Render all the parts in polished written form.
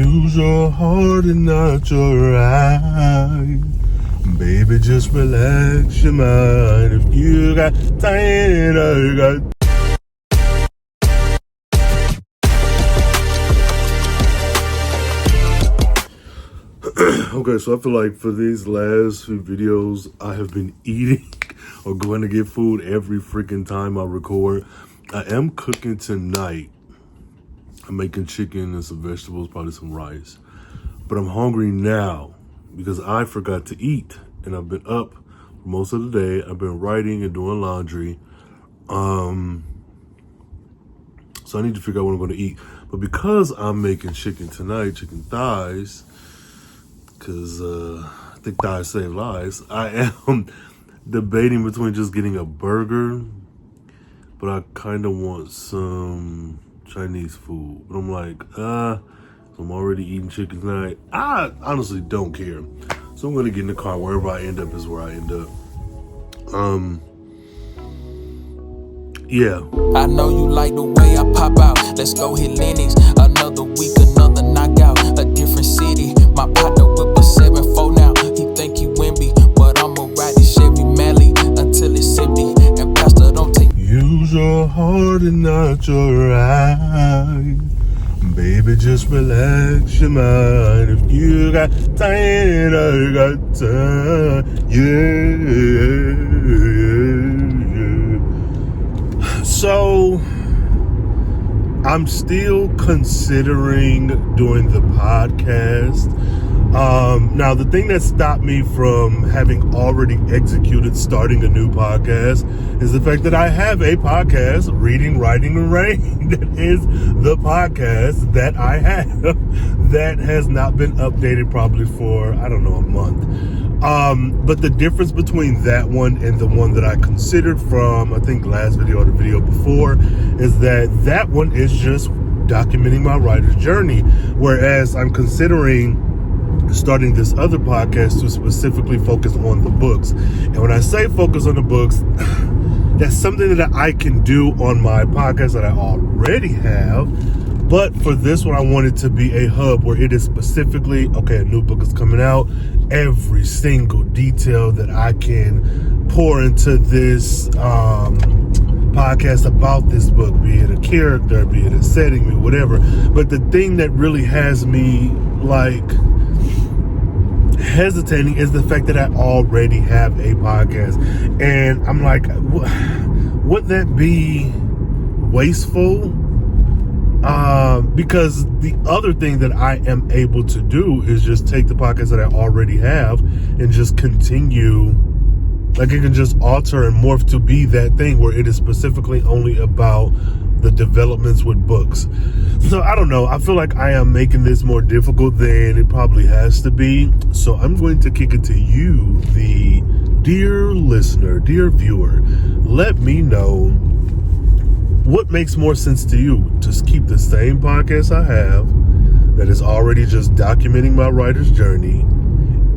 Use your heart and not your eyes. Baby, just relax your mind. If you got time, I got. Okay, so I feel like for these last few videos, I have been eating or going to get food every freaking time I record. I am cooking tonight. I'm making chicken and some vegetables, probably some rice. But I'm hungry now because I forgot to eat. And I've been up most of the day. I've been writing and doing laundry. So I need to figure out what I'm going to eat. But because I'm making chicken tonight, chicken thighs, because I think thighs save lives, I am debating between just getting a burger, but I kind of want some Chinese food. But I'm like, so I'm already eating chicken tonight. I honestly don't care. So I'm going to get in the car. Wherever I end up is where I end up. Yeah. I know you like the way I pop out. Let's go hit Lennox. Another week, another knockout. A different city. My partner whip a 7-4 now. He think he Wimby, but I'ma ride this Chevy Mally until it's empty. And Pastor don't take. Use your heart and not your eyes. Baby, just relax your mind. If you got time, I got time. Yeah. So I'm still considering doing the podcast. Now, the thing that stopped me from having already executed starting a new podcast is the fact that I have a podcast, Reading, Writing, and Rain. That is the podcast that I have that has not been updated probably for, I don't know, a month. But the difference between that one and the one that I considered from, I think, last video or the video before, is that one is just documenting my writer's journey, whereas I'm considering starting this other podcast to specifically focus on the books. And when I say focus on the books, that's something that I can do on my podcast that I already have. But for this one, I want it to be a hub where it is specifically, okay, a new book is coming out. Every single detail that I can pour into this podcast about this book, be it a character, be it a setting, be it whatever. But the thing that really has me like hesitating is the fact that I already have a podcast. And I'm like, would that be wasteful? Because the other thing that I am able to do is just take the podcast that I already have and just continue, like it can just alter and morph to be that thing where it is specifically only about the developments with books. So I don't know, I feel like I am making this more difficult than it probably has to be. So I'm going to kick it to you, the dear listener, dear viewer. Let me know what makes more sense to you. Just keep the same podcast I have that is already just documenting my writer's journey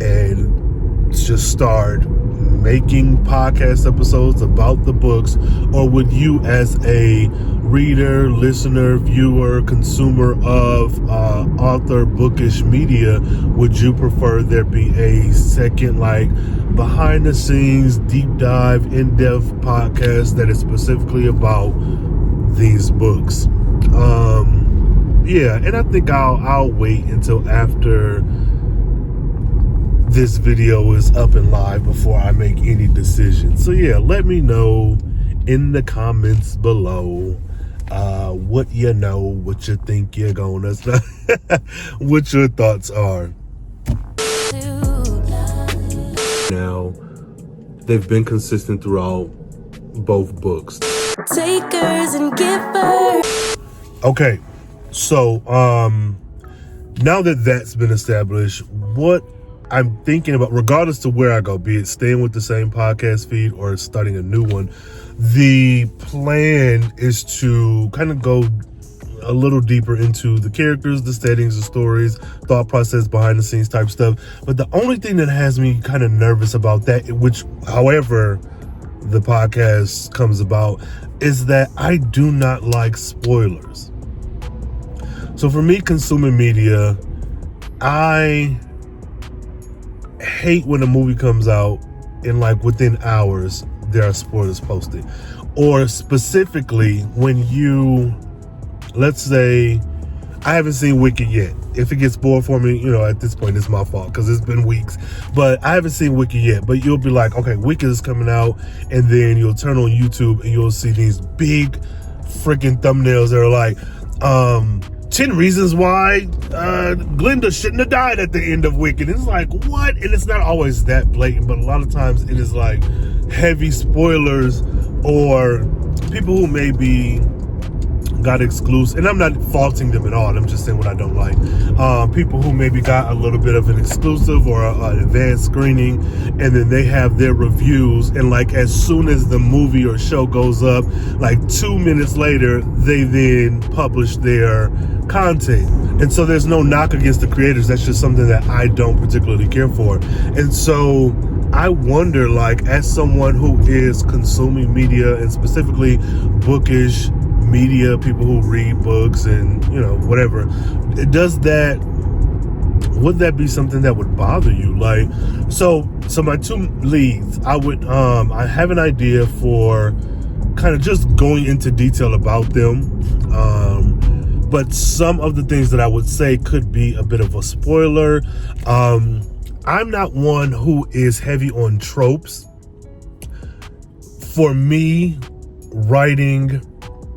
and just start making podcast episodes about the books, or would you, as a reader, listener, viewer, consumer of author bookish media, would you prefer there be a second, like, behind the scenes, deep dive, in-depth podcast that is specifically about these books? Yeah, and I think I'll wait until after this video is up and live before I make any decisions. So yeah, let me know in the comments below what you know, what you think you're gonna say, what your thoughts are. Now, they've been consistent throughout both books. Takers and givers. Okay, so now that that's been established, what I'm thinking about, regardless to where I go, be it staying with the same podcast feed or starting a new one, the plan is to kind of go a little deeper into the characters, the settings, the stories, thought process, behind the scenes type stuff. But the only thing that has me kind of nervous about that, which however the podcast comes about, is that I do not like spoilers. So for me, consuming media, I hate when a movie comes out and like within hours there are spoilers posted, or specifically when you, let's say I haven't seen Wicked yet. If it gets spoiled for me, at this point it's my fault because it's been weeks, but I haven't seen Wicked yet. But you'll be like, okay, Wicked is coming out, and then you'll turn on YouTube and you'll see these big freaking thumbnails that are like 10 reasons why Glinda shouldn't have died at the end of Wicked. It's like, what? And it's not always that blatant, but a lot of times it is like heavy spoilers, or people who maybe got exclusive, and I'm not faulting them at all, I'm just saying what I don't like. People who maybe got a little bit of an exclusive or an advanced screening, and then they have their reviews, and like as soon as the movie or show goes up, like 2 minutes later, they then publish their content. And so there's no knock against the creators, that's just something that I don't particularly care for. And so I wonder, like, as someone who is consuming media, and specifically bookish media, people who read books and whatever, would that be something that would bother you? Like, so my two leads, I have an idea for kind of just going into detail about them, but some of the things that I would say could be a bit of a spoiler. I'm not one who is heavy on tropes. For me, writing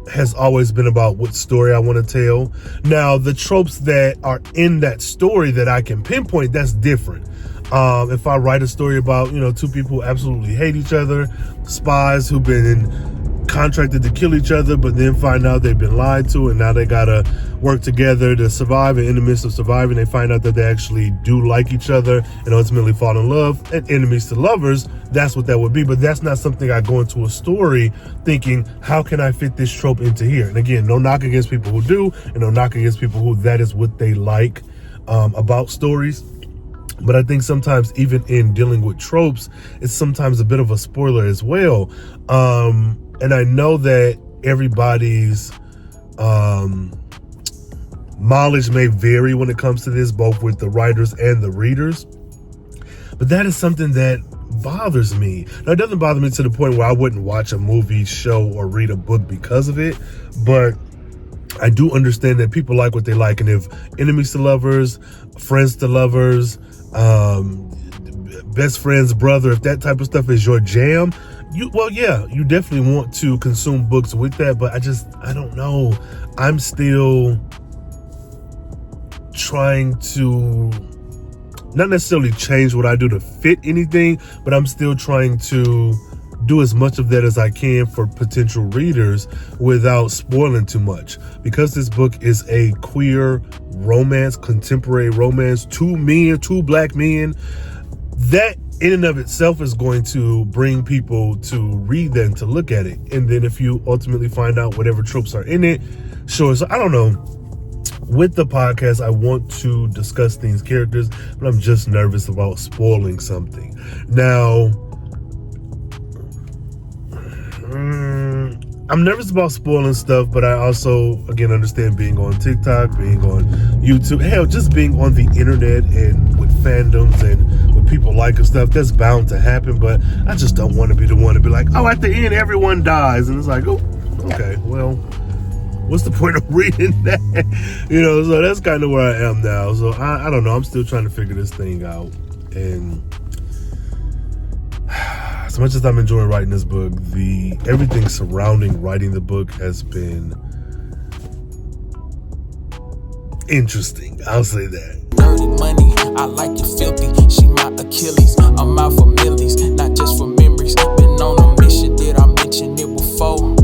has always been about what story I want to tell. Now, the tropes that are in that story that I can pinpoint, that's different. If I write a story about, two people who absolutely hate each other, spies who've been contracted to kill each other, but then find out they've been lied to, and now they gotta work together to survive, and in the midst of surviving, they find out that they actually do like each other and ultimately fall in love, and enemies to lovers, that's what that would be. But that's not something I go into a story thinking, how can I fit this trope into here? And again, no knock against people who do, and no knock against people who that is what they like about stories. But I think sometimes even in dealing with tropes, it's sometimes a bit of a spoiler as well. And I know that everybody's mileage may vary when it comes to this, both with the writers and the readers. But that is something that bothers me. Now, it doesn't bother me to the point where I wouldn't watch a movie, show, or read a book because of it. But I do understand that people like what they like. And if enemies to lovers, friends to lovers, best friend's brother, if that type of stuff is your jam, you definitely want to consume books with that. But I don't know. I'm still trying to not necessarily change what I do to fit anything, but I'm still trying to do as much of that as I can for potential readers without spoiling too much. Because this book is a queer romance, contemporary romance, two black men, that in and of itself is going to bring people to read that and to look at it. And then if you ultimately find out whatever tropes are in it, sure. So I don't know. With the podcast, I want to discuss these characters, but I'm just nervous about spoiling something. Now, I'm nervous about spoiling stuff, but I also, again, understand being on TikTok, being on YouTube, hell, just being on the internet and with fandoms and with people liking stuff, that's bound to happen. But I just don't want to be the one to be like, oh, at the end, everyone dies. And it's like, oh, okay, well, what's the point of reading that? So that's kind of where I am now. So I don't know. I'm still trying to figure this thing out. And as much as I'm enjoying writing this book, everything surrounding writing the book has been interesting. I'll say that. Dirty money, I like it filthy. She my Achilles. I'm out for millies, not just for memories. Been on a mission, did I mention it before?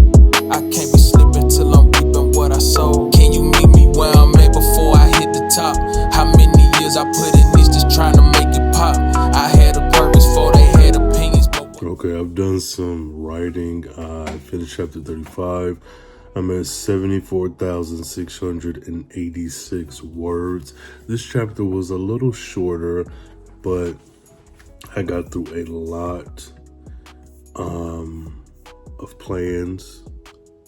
I can't be slipping till I'm reaping what I sow. Can you meet me where I'm at before I hit the top? How many years I put in this just trying to make it pop? I had a purpose for they had opinions. Okay, I've done some writing. I finished chapter 35. I'm at 74,686 words. This chapter was a little shorter, but I got through a lot of plans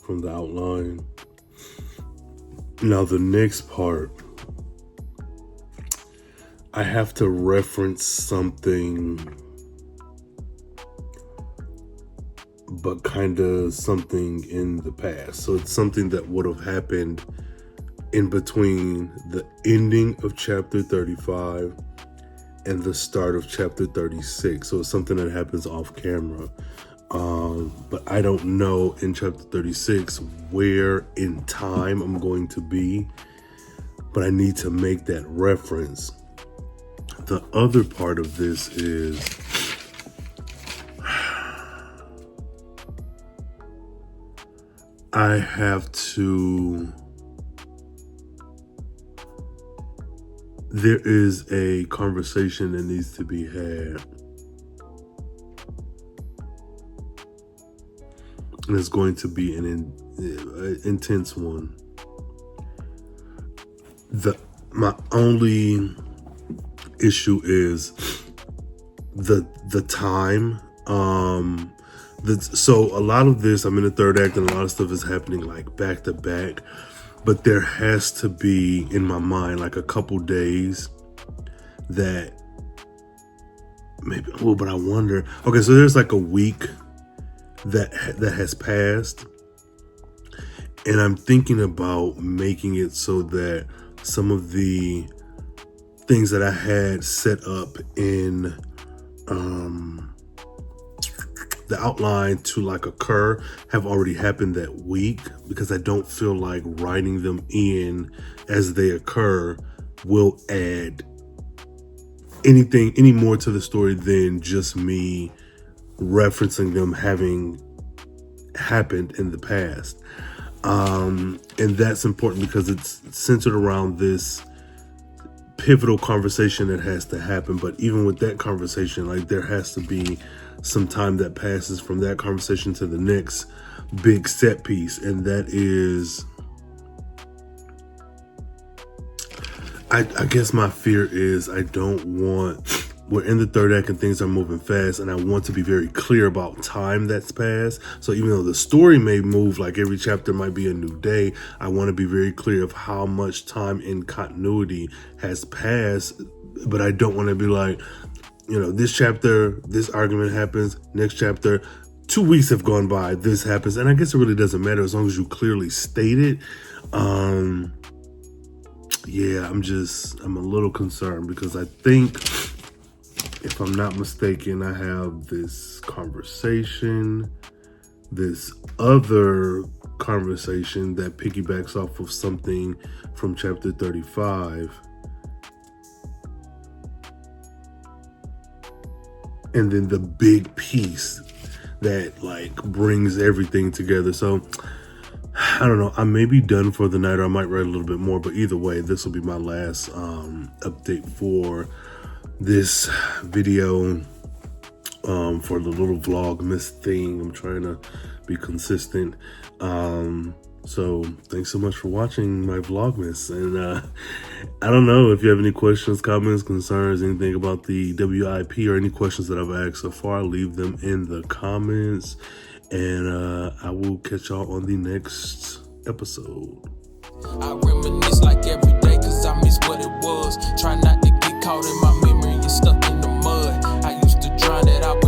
from the outline. Now the next part, I have to reference something, but kind of something in the past. So it's something that would have happened in between the ending of chapter 35 and the start of chapter 36. So it's something that happens off camera. But I don't know in chapter 36 where in time I'm going to be, but I need to make that reference. The other part of this is I have to, there is a conversation that needs to be had. And it's going to be an intense one. My only issue is the time. So a lot of this, I'm in the third act, and a lot of stuff is happening like back to back. But there has to be, in my mind, like a couple days that maybe, but I wonder. Okay, so there's like a week that has passed, and I'm thinking about making it so that some of the things that I had set up in the outline to like occur have already happened that week, because I don't feel like writing them in as they occur will add any more to the story than just me referencing them having happened in the past. And that's important because it's centered around this pivotal conversation that has to happen. But even with that conversation, like, there has to be some time that passes from that conversation to the next big set piece. And that is, I guess my fear is we're in the third act and things are moving fast, and I want to be very clear about time that's passed. So even though the story may move, like every chapter might be a new day, I want to be very clear of how much time in continuity has passed. But I don't want to be like, this chapter, this argument happens, next chapter, 2 weeks have gone by, this happens. And I guess it really doesn't matter as long as you clearly state it. Yeah, I'm a little concerned because I think, if I'm not mistaken, I have this conversation, this other conversation that piggybacks off of something from chapter 35. And then the big piece that like brings everything together. So I don't know, I may be done for the night, or I might write a little bit more, but either way, this will be my last update for this video, for the little Vlogmas thing. I'm trying to be consistent. So thanks so much for watching my Vlogmas. And I don't know if you have any questions, comments, concerns, anything about the WIP, or any questions that I've asked so far, leave them in the comments. And I will catch y'all on the next episode. I reminisce like every day, cause I miss what it was. Try not to get caught in my memory and stuck in the mud. I used to drown it out.